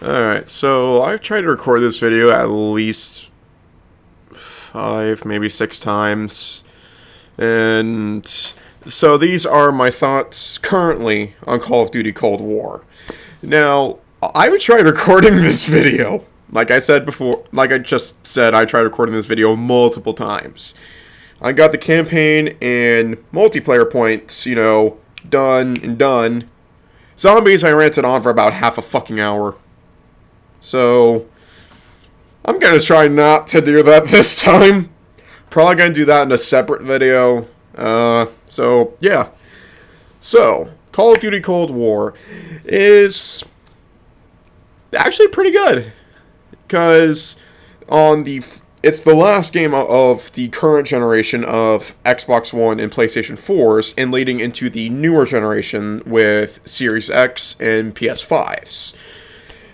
Alright, so I've tried to record this video at least 5, maybe 6 times. And so these are my thoughts currently on Call of Duty Cold War. Now, I tried recording this video. Like I said before, like I just said, I tried recording this video multiple times. I got the campaign and multiplayer points, done and done. Zombies, I ranted on for about half a fucking hour. So, I'm gonna try not to do that this time. Probably gonna do that in a separate video. Yeah. So, Call of Duty Cold War is actually pretty good. Because it's the last game of the current generation of Xbox One and PlayStation 4s, and leading into the newer generation with Series X and PS5s.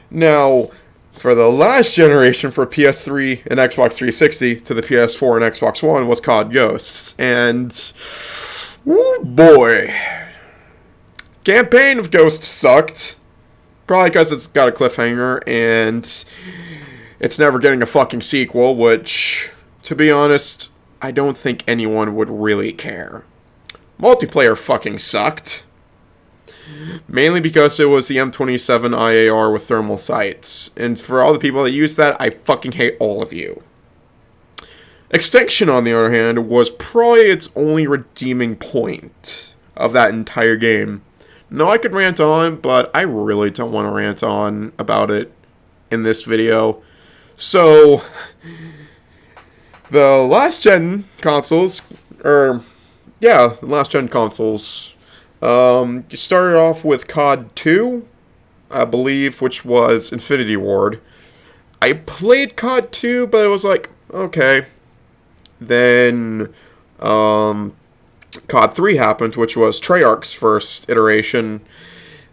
Now, for the last generation for PS3 and Xbox 360 to the PS4 and Xbox One was COD Ghosts. And, oh boy. Campaign of Ghosts sucked. Probably because it's got a cliffhanger and it's never getting a fucking sequel, which, to be honest, I don't think anyone would really care. Multiplayer fucking sucked. Mainly because it was the M27 IAR with thermal sights. And for all the people that use that, I fucking hate all of you. Extinction, on the other hand, was probably its only redeeming point of that entire game. No, I could rant on, but I really don't want to rant on about it in this video. So, the last gen consoles, you started off with COD 2, I believe, which was Infinity Ward. I played COD 2, but it was like, okay. Then, COD 3 happened, which was Treyarch's first iteration.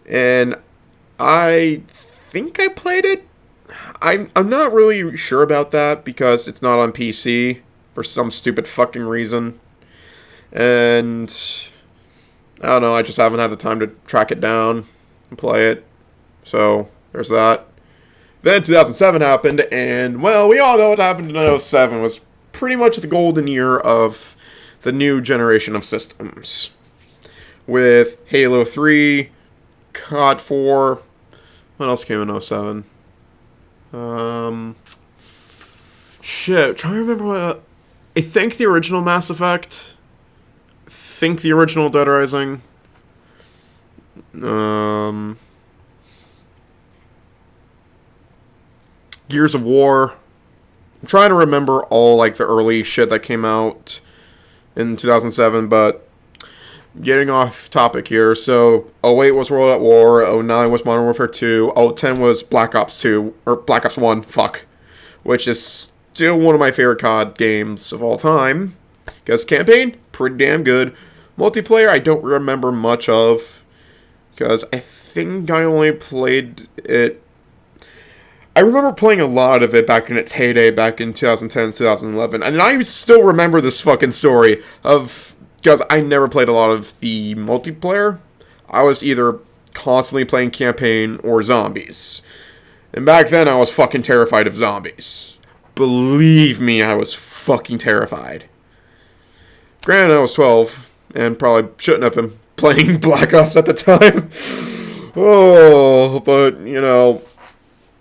And I think I played it. I'm not really sure about that because it's not on PC for some stupid fucking reason. And I don't know, I just haven't had the time to track it down and play it. So, there's that. Then 2007 happened, and, well, we all know what happened in 2007 was pretty much the golden year of the new generation of systems. With Halo 3, COD 4, what else came in 2007? Trying to remember what... I think the original Mass Effect... think the original Dead Rising. Gears of War. I'm trying to remember all like the early shit that came out in 2007, but getting off topic here. So 08 was World at War, 09 was Modern Warfare 2, 010 was Black Ops 2 or Black Ops 1, which is still one of my favorite COD games of all time. Because campaign, pretty damn good. Multiplayer, I don't remember much of. Because I think I only played it... I remember playing a lot of it back in its heyday, back in 2010, 2011. And I still remember this fucking story of... Because I never played a lot of the multiplayer. I was either constantly playing campaign or zombies. And back then, I was fucking terrified of zombies. Believe me, I was fucking terrified. Granted, I was 12, and probably shouldn't have been playing Black Ops at the time. Oh, but,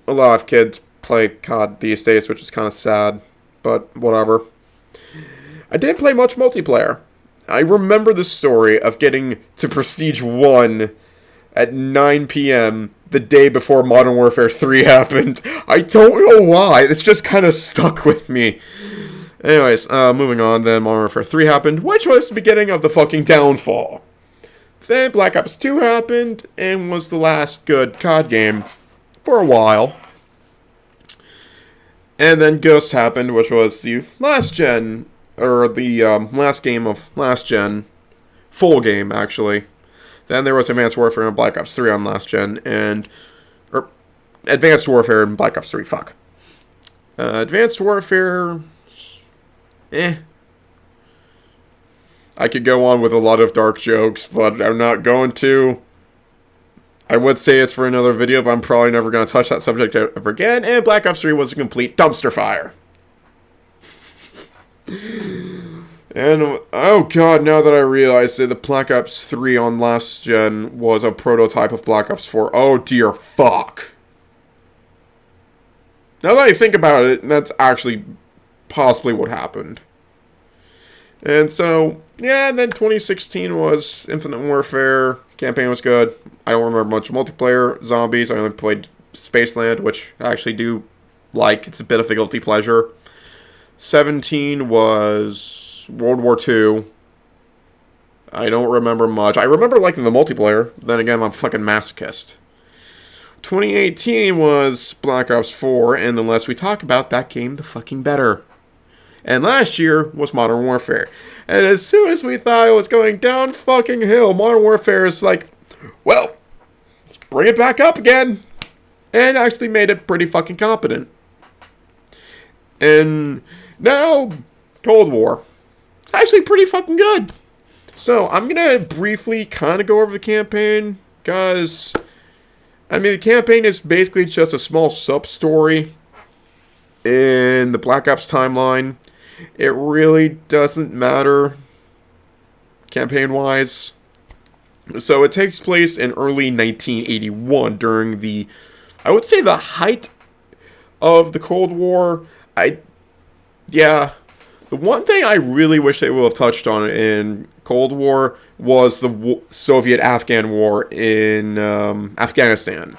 a lot of kids play COD these days, which is kind of sad, but whatever. I didn't play much multiplayer. I remember the story of getting to Prestige 1 at 9 p.m. the day before Modern Warfare 3 happened. I don't know why, it's just kind of stuck with me. Anyways, moving on, then Modern Warfare 3 happened, which was the beginning of the fucking downfall. Then Black Ops 2 happened, and was the last good COD game for a while. And then Ghost happened, which was the last gen, or the last game of last gen, full game, actually. Then there was Advanced Warfare and Black Ops 3 on last gen, or Advanced Warfare and Black Ops 3, Advanced Warfare... I could go on with a lot of dark jokes, but I'm not going to. I would say it's for another video, but I'm probably never going to touch that subject ever again. And Black Ops 3 was a complete dumpster fire. And, oh god, now that I realize that the Black Ops 3 on last gen was a prototype of Black Ops 4, oh dear fuck. Now that I think about it, that's actually possibly what happened. And so, yeah, and then 2016 was Infinite Warfare. Campaign was good. I don't remember much multiplayer. Zombies, I only played Spaceland, which I actually do like. It's a bit of a guilty pleasure. 17 was World War II. I don't remember much. I remember liking the multiplayer. Then again, I'm a fucking masochist. 2018 was Black Ops 4, and the less we talk about that game, the fucking better. And last year was Modern Warfare. And as soon as we thought it was going down fucking hill, Modern Warfare is like, well, let's bring it back up again. And actually made it pretty fucking competent. And now, Cold War. It's actually pretty fucking good. So, I'm going to briefly kind of go over the campaign, because, I mean, the campaign is basically just a small sub-story in the Black Ops timeline. It really doesn't matter campaign-wise. So it takes place in early 1981 during the, I would say, the height of the Cold War. The one thing I really wish they would have touched on in Cold War was the Soviet-Afghan War in Afghanistan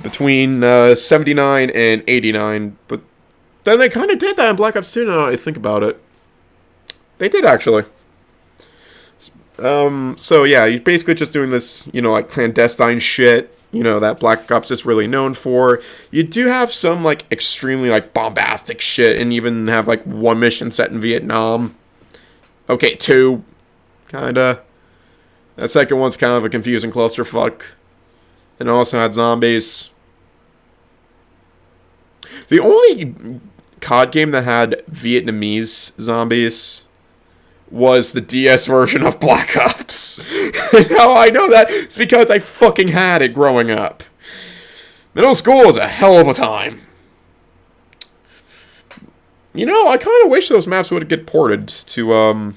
between 79 and 89, but then they kind of did that in Black Ops 2 now I think about it. They did, actually. So yeah, you're basically just doing this, like, clandestine shit, that Black Ops is really known for. You do have some, like, extremely, like, bombastic shit, and even have, like, one mission set in Vietnam. Okay, two, kinda. That second one's kind of a confusing clusterfuck. And it also had zombies. The only COD game that had Vietnamese zombies was the DS version of Black Ops. And how I know that is because I fucking had it growing up. Middle school was a hell of a time. I kind of wish those maps would get ported to, I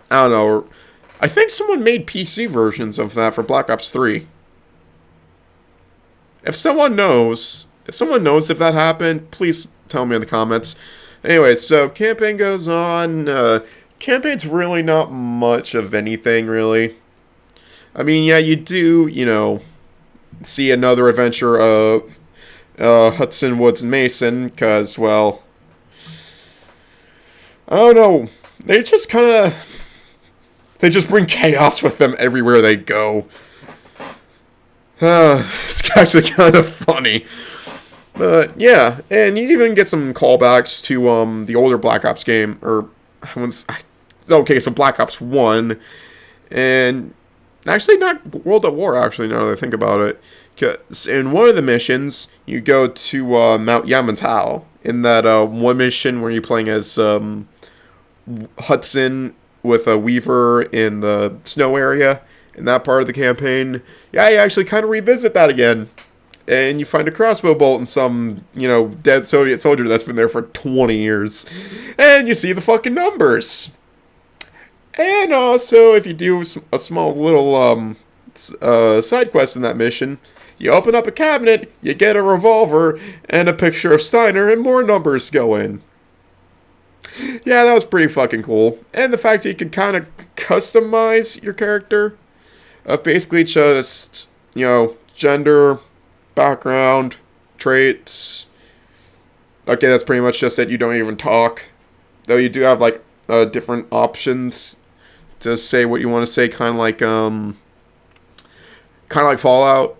don't know. I think someone made PC versions of that for Black Ops 3. If someone knows if that happened, please tell me in the comments. Anyway, so campaign goes on. Campaign's really not much of anything, really. I mean, yeah, you do, see another adventure of Hudson, Woods, and Mason, because, well, I don't know. They just bring chaos with them everywhere they go. It's actually kind of funny. But, yeah, and you even get some callbacks to the older Black Ops game, so Black Ops 1, and actually not World at War, actually, now that I think about it, because in one of the missions, you go to Mount Yamantau, in that one mission where you're playing as Hudson with a Weaver in the snow area, in that part of the campaign. Yeah, you actually kind of revisit that again. And you find a crossbow bolt in some, dead Soviet soldier that's been there for 20 years. And you see the fucking numbers. And also, if you do a small little side quest in that mission, you open up a cabinet, you get a revolver, and a picture of Steiner, and more numbers go in. Yeah, that was pretty fucking cool. And the fact that you can kind of customize your character of basically just, gender, background, traits. Okay, that's pretty much just it. You don't even talk. Though you do have, like, different options to say what you want to say, kind of like Fallout.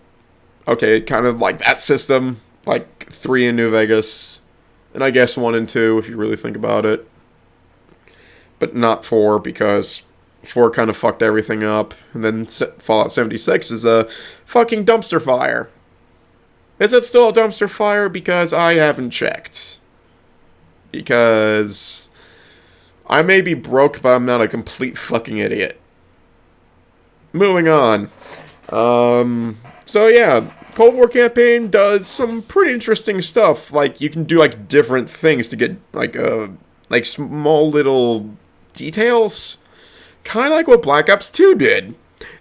Okay, kind of like that system, like 3 in New Vegas. And I guess 1 and 2, if you really think about it. But not 4, because 4 kind of fucked everything up. And then Fallout 76 is a fucking dumpster fire. Is it still a dumpster fire? Because I haven't checked. Because I may be broke, but I'm not a complete fucking idiot. Moving on. So yeah, Cold War campaign does some pretty interesting stuff. Like you can do like different things to get like small little details, kind of like what Black Ops 2 did.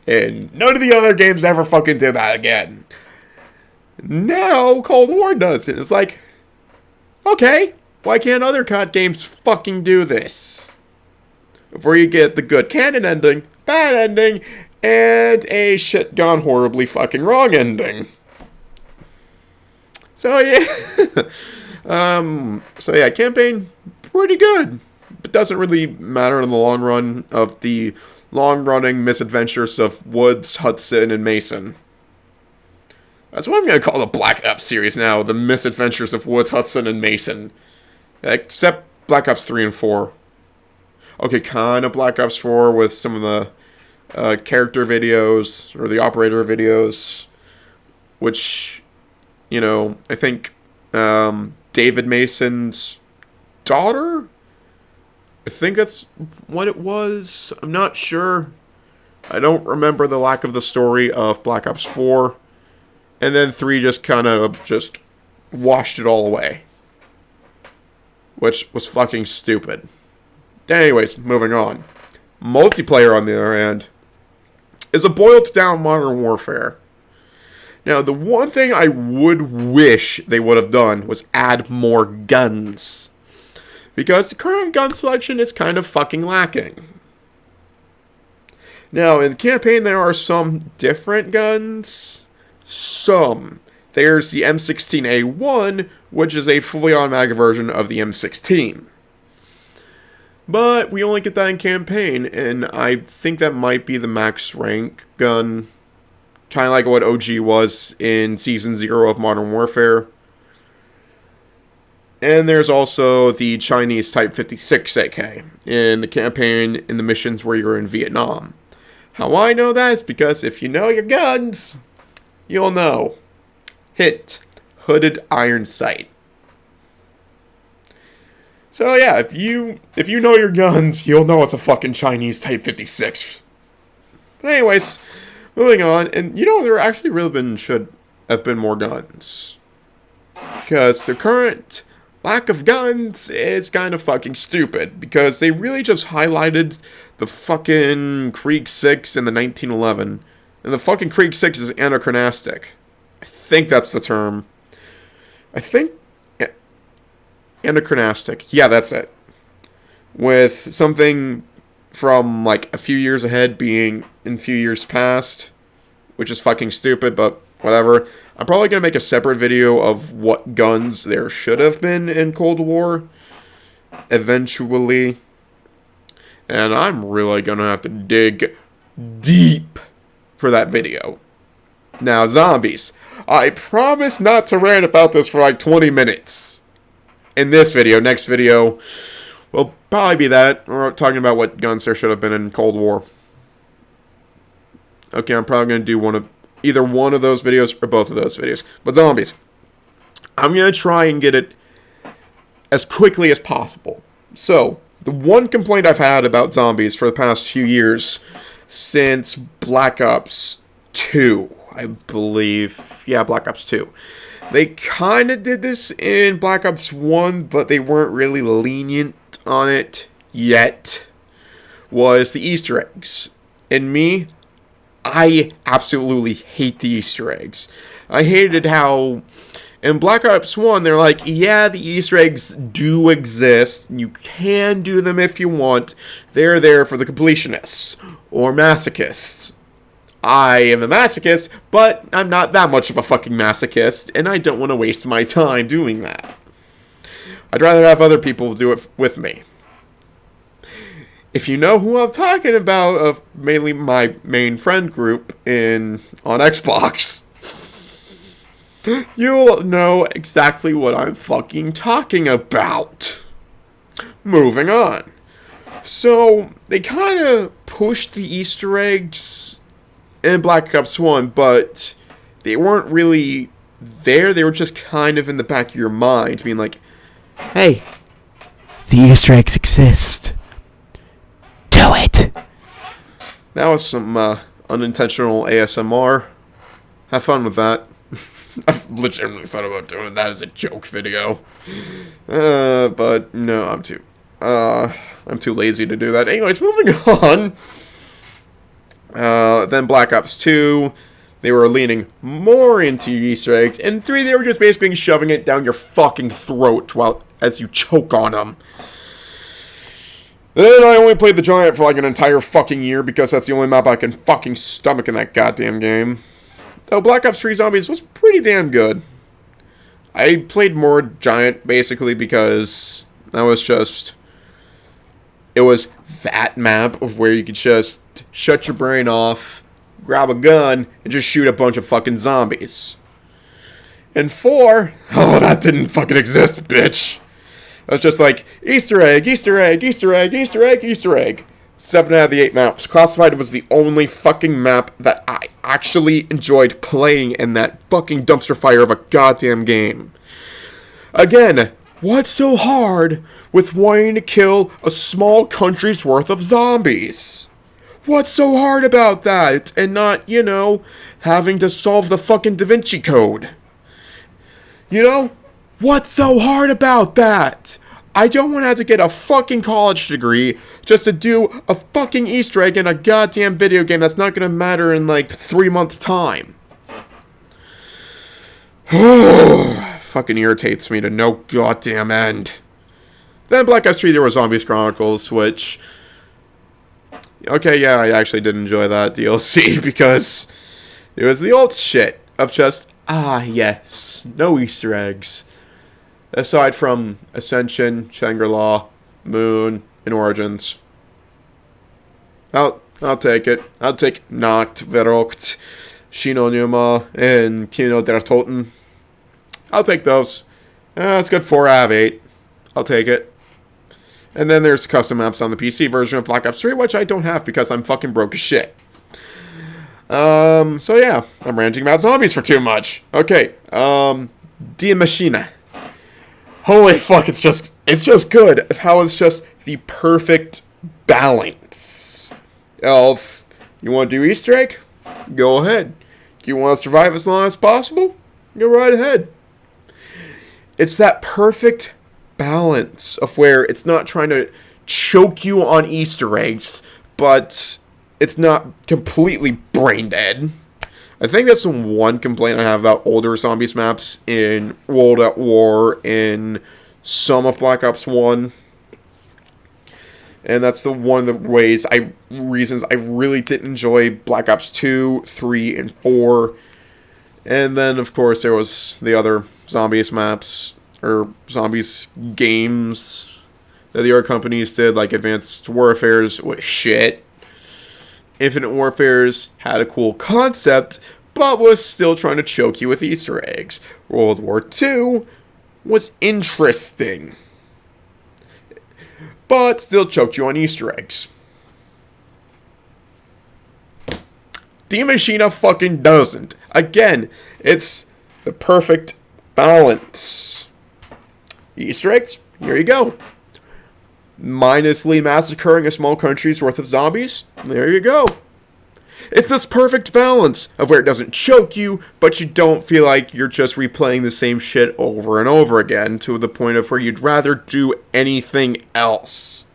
And none of the other games ever fucking did that again. Now Cold War does it. It's like, okay, why can't other COD games fucking do this? Before you get the good canon ending, bad ending, and a shit gone horribly fucking wrong ending. So yeah. So yeah, campaign, pretty good. But doesn't really matter in the long run of the long-running misadventures of Woods, Hudson, and Mason. That's what I'm going to call the Black Ops series now, the misadventures of Woods, Hudson, and Mason. Except Black Ops 3 and 4. Okay, kind of Black Ops 4 with some of the character videos, or the operator videos, which, you know, I think David Mason's daughter? I think that's what it was. I'm not sure. I don't remember the lack of the story of Black Ops 4. And then 3 just kind of just washed it all away. Which was fucking stupid. Anyways, moving on. Multiplayer, on the other hand, is a boiled down Modern Warfare. Now, the one thing I would wish they would have done was add more guns. Because the current gun selection is kind of fucking lacking. Now, in the campaign, there are some different guns. Some. There's the M16A1, which is a fully automatic version of the M16. But we only get that in campaign, and I think that might be the max rank gun. Kind of like what OG was in Season 0 of Modern Warfare. And there's also the Chinese Type 56 AK in the campaign in the missions where you're in Vietnam. How I know that is because if you know your guns, you'll know. Hit. Hooded iron sight. So yeah, if you know your guns, you'll know it's a fucking Chinese Type 56. But anyways, moving on, and you know there actually really should have been more guns. Because the current lack of guns is kind of fucking stupid, because they really just highlighted the fucking Krieg 6 in the 1911, and the fucking Krieg 6 is anachronistic. I think that's the term. I think anachronistic. Yeah, that's it. With something from like a few years ahead being in a few years past, which is fucking stupid, but whatever. I'm probably going to make a separate video of what guns there should have been in Cold War eventually. And I'm really going to have to dig deep for that video. Now, zombies. I promise not to rant about this for like 20 minutes. In this video, next video, will probably be that. We're talking about what guns there should have been in Cold War. Okay, I'm probably going to do either one of those videos or both of those videos. But zombies. I'm going to try and get it as quickly as possible. So, the one complaint I've had about zombies for the past few years, since Black Ops 2, I believe. Yeah, Black Ops 2. They kind of did this in Black Ops 1, but they weren't really lenient on it yet, was the Easter eggs. And me, I absolutely hate the Easter eggs. I hated how in Black Ops 1, they're like, yeah, the Easter eggs do exist. You can do them if you want. They're there for the completionists or masochists. I am a masochist, but I'm not that much of a fucking masochist, and I don't want to waste my time doing that. I'd rather have other people do it with me. If you know who I'm talking about, of mainly my main friend group on Xbox, you'll know exactly what I'm fucking talking about. Moving on. So, they kind of pushed the Easter eggs in Black Ops 1, but they weren't really there. They were just kind of in the back of your mind, being like, hey, the Easter eggs exist. Do it! That was some unintentional ASMR. have fun with that. I've legitimately thought about doing that as a joke video. But no, I'm too lazy to do that. Anyways, moving on. Then Black Ops 2, they were leaning more into Easter eggs. And 3, they were just basically shoving it down your fucking throat as you choke on them. Then I only played the Giant for like an entire fucking year because that's the only map I can fucking stomach in that goddamn game. Though Black Ops 3 Zombies was pretty damn good. I played more Giant basically because that was just... It was that map of where you could just shut your brain off, grab a gun, and just shoot a bunch of fucking zombies. And 4, oh, that didn't fucking exist, bitch. It was just like, Easter egg, Easter egg, Easter egg, Easter egg, Easter egg. 7 out of the 8 maps. Classified was the only fucking map that I actually enjoyed playing in that fucking dumpster fire of a goddamn game. Again, what's so hard with wanting to kill a small country's worth of zombies? What's so hard about that? And not, you know, having to solve the fucking Da Vinci Code. You know? What's so hard about that? I don't want to have to get a fucking college degree just to do a fucking Easter egg in a goddamn video game that's not going to matter in like 3 months' time. Fucking irritates me to no goddamn end. Then Black Ops 3, there was Zombies Chronicles, which... Okay, yeah, I actually did enjoy that DLC because it was the old shit of just, yes, no Easter eggs. Aside from Ascension, Shangri-La, Moon, and Origins. I'll take it. I'll take Nacht, Verrückt, Shinonuma, and Kino der Toten. I'll take those. Let's get 4 out of 8. I'll take it. And then there's custom maps on the PC version of Black Ops 3, which I don't have because I'm fucking broke as shit. So yeah, I'm ranting about zombies for too much. Okay, Die Maschine. Holy fuck, it's just good. How it's just the perfect balance. If you want to do Easter egg, go ahead. You want to survive as long as possible? Go right ahead. It's that perfect balance of where it's not trying to choke you on Easter eggs, but it's not completely brain dead. I think that's the one complaint I have about older Zombies maps in World at War, in some of Black Ops 1. And that's the one of the reasons I really didn't enjoy Black Ops 2, 3, and 4. And then, of course, there was the other Zombies maps, or Zombies games that the other companies did, like Advanced Warfare's was shit. Infinite Warfare's had a cool concept, but was still trying to choke you with Easter eggs. World War II was interesting, but still choked you on Easter eggs. Die Maschine fucking doesn't. Again, it's the perfect balance. Easter eggs, here you go. Mindlessly massacring a small country's worth of zombies, there you go. It's this perfect balance of where it doesn't choke you, but you don't feel like you're just replaying the same shit over and over again to the point of where you'd rather do anything else.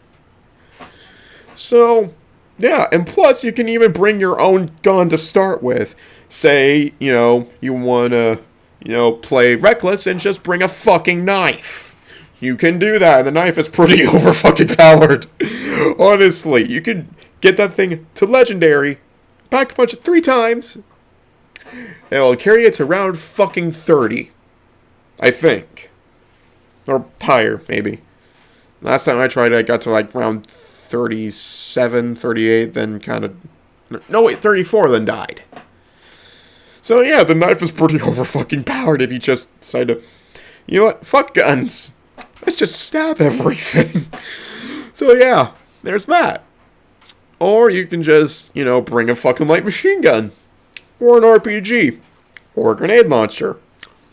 So, yeah, and plus you can even bring your own gun to start with. Say, you want to, play reckless and just bring a fucking knife. You can do that, and the knife is pretty over fucking powered. Honestly, you could get that thing to legendary, pack a punch it 3 times, and it'll carry it to round fucking 30. I think. Or higher, maybe. Last time I tried it, I got to like round 37, 38, then kind of... No, wait, 34, then died. So yeah, the knife is pretty over fucking powered if you just decide to... You know what? Fuck guns. Let's just stab everything. So yeah, there's that. Or you can just, bring a fucking light machine gun. Or an RPG. Or a grenade launcher.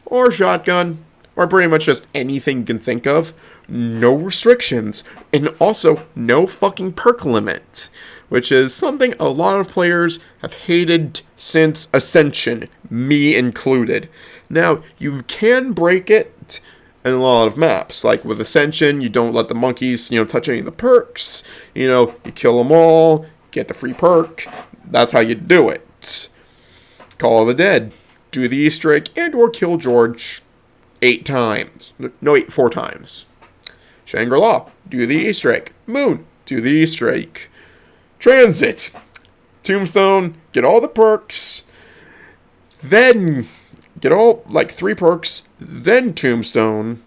Or a shotgun. or pretty much just anything you can think of, no restrictions, and also no fucking perk limit, which is something a lot of players have hated since Ascension, me included. Now, you can break it in a lot of maps, like with Ascension, you don't let the monkeys, touch any of the perks, you kill them all, get the free perk, that's how you do it. Call of the Dead, do the Easter egg, and or kill George 8 times. No, 4 times. Shangri-La, do the Easter egg. Moon, do the Easter egg. Transit, Tombstone, get all the perks, then get all, 3 perks, then Tombstone,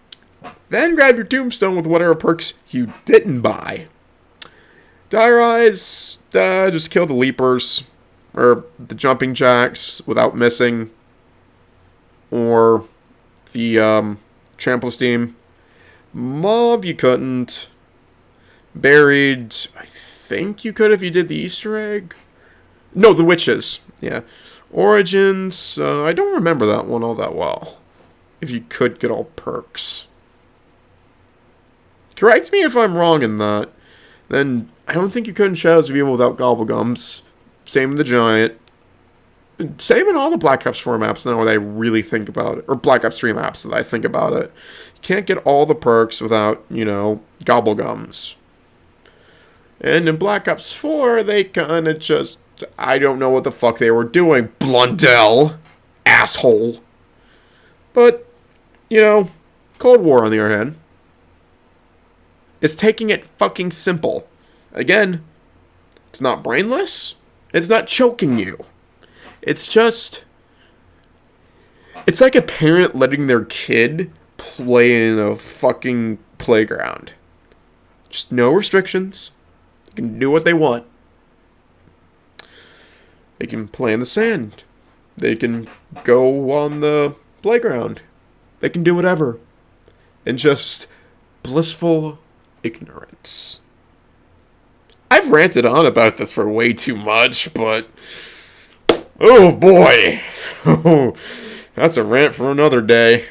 then grab your Tombstone with whatever perks you didn't buy. Dire Eyes, just kill the Leapers, or the Jumping Jacks without missing, or the Trample Steam. Mob, you couldn't. Buried, I think you could if you did the Easter egg. No, the Witches, yeah. Origins, I don't remember that one all that well. If you could get all perks. Correct me if I'm wrong in that. Then, I don't think you could in Shadows of Evil without Gobblegums. Same in the Giant. Same in all the Black Ops 4 maps now that I really think about it. Or Black Ops 3 maps that I think about it. You can't get all the perks without, Gobblegums. And in Black Ops 4, they kind of just... I don't know what the fuck they were doing, Blundell. Asshole. But, Cold War, on the other hand, is taking it fucking simple. Again, it's not brainless. It's not choking you. It's just... It's like a parent letting their kid play in a fucking playground. Just no restrictions. They can do what they want. They can play in the sand. They can go on the playground. They can do whatever. And just blissful ignorance. I've ranted on about this for way too much, but... Oh boy! That's a rant for another day.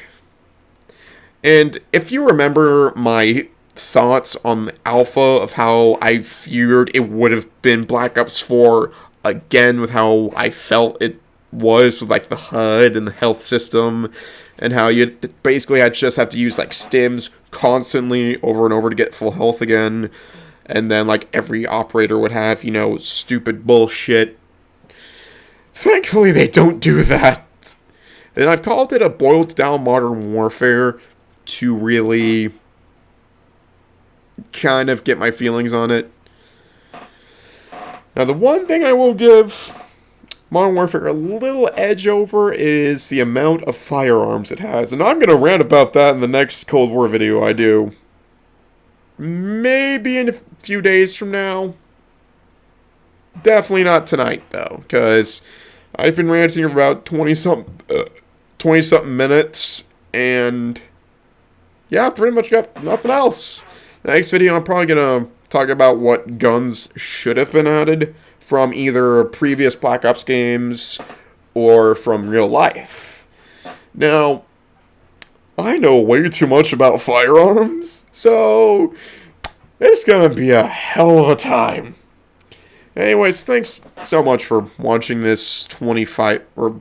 And if you remember my thoughts on the alpha of how I feared it would have been Black Ops 4 again, with how I felt it was with the HUD and the health system, and how you basically just have to use stims constantly over and over to get full health again, and then every operator would have stupid bullshit. Thankfully they don't do that, and I've called it a boiled down Modern Warfare to really kind of get my feelings on it. Now, the one thing I will give Modern Warfare a little edge over is the amount of firearms it has. And I'm going to rant about that in the next Cold War video I do. Maybe in a few days from now. Definitely not tonight, though. Because I've been ranting about 20-something minutes. And yeah, pretty much got nothing else. The next video I'm probably going to talk about what guns should have been added from either previous Black Ops games or from real life. Now, I know way too much about firearms, so it's gonna be a hell of a time. Anyways, thanks so much for watching this 25 or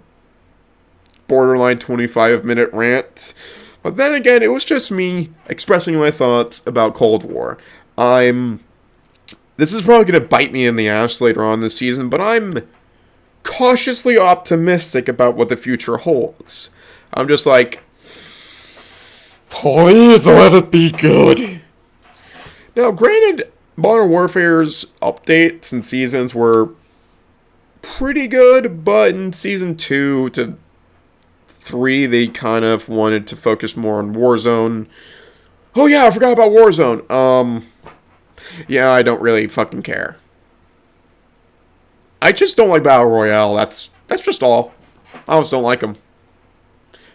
borderline 25-minute rant. But then again, it was just me expressing my thoughts about Cold War. This is probably going to bite me in the ass later on this season, but I'm cautiously optimistic about what the future holds. I'm just please let it be good. Now, granted, Modern Warfare's updates and seasons were pretty good, but in Season 2 to 3, they kind of wanted to focus more on Warzone. Oh yeah, I forgot about Warzone. Yeah, I don't really fucking care. I just don't like Battle Royale. That's just all. I just don't like them.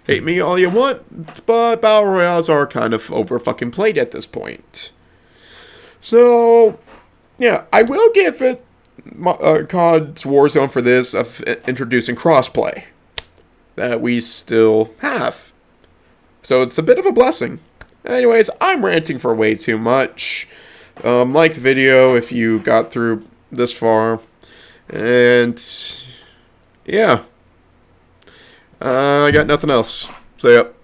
Hate me all you want, but Battle Royales are kind of over fucking played at this point. So, yeah, I will give it COD's Warzone for this of introducing crossplay that we still have. So it's a bit of a blessing. Anyways, I'm ranting for way too much. Like the video if you got through this far. And yeah. I got nothing else. So, yep.